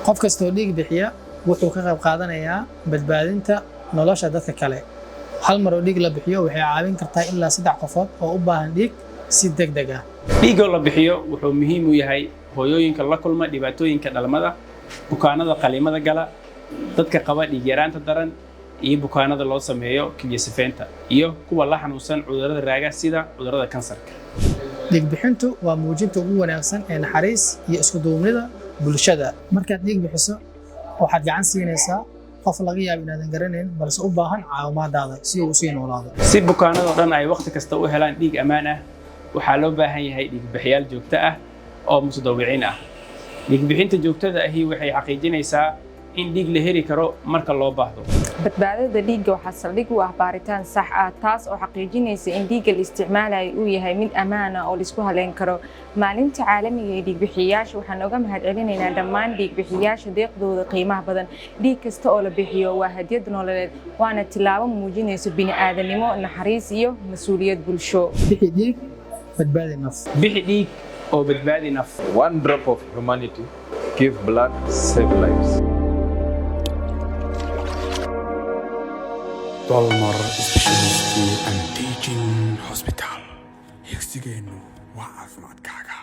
qof kastoo dhiig bixiya wuxuu ka qayb qaadanayaa badbaadinta nolosha dadka kale. hal mar oo dhiig la bixiyo waxay caawin kartaa ilaa 3 qofood oo u baahan dhiig si degdeg ah. Dhiigga la bixiyo wuxuu muhiim u yahay hooyooyinka la kulma dhibaatooyinka dhalmada, bukaanada qaliimada gala, dadka qaba dhiig yaraanta daran iyo bukaanada loo sameeyo kaliya sifeynta iyo kuwa la xanuunsan cudurrada raaga sida cudurrada kansarka. Dhiig bixintu waa muujinta ugu wanaagsan ee naxariis iyo isku duubnida bulshada. Markaad dhiig bixiso waxaad gacan siinaysaa qof laga yaabo inaadan garanayn balse u baahan caawimaadaada si uu u sii noolaado. Si bukaanada dhan ay waqti kasta u helaan dhiig ammaan ah, waxaa loo baahan yahay dhiig bixiyaal joogto ah oo mutadawwiciin ah. Dhiig bixinta joogtada ahi waxay xaqiijinaysaa in dhiig la heli karo marka loo baahdo. Badbaadada dhiigga waxaa saldhig u ah baaritaan sax ah taas oo xaqiijinaysa in dhiigga la isticmaalayo uu yahay mid ammaan ah oo la isku haleyn karo. Maalinta caalamiga ee dhiig bixiyayaasha waxaan uga mahadcelinaynaa dhammaan dhiig bixiyayaasha deeqdooda qiimaha badan. Dhiig kasta oo la bixiyo waa hadiyad nololeed waana tilaabo muujinaysa bini'aadanimo, naxariis iyo mas'uuliyad bulsho. Bixi dhiig, badbaadi naf. Bixi dhiig oo badbaadi naf. One drop of humanity, give blood, save lives. Dolmar Specialty and Teaching Hospital. Higsigeennu waa caafimaadkaaga.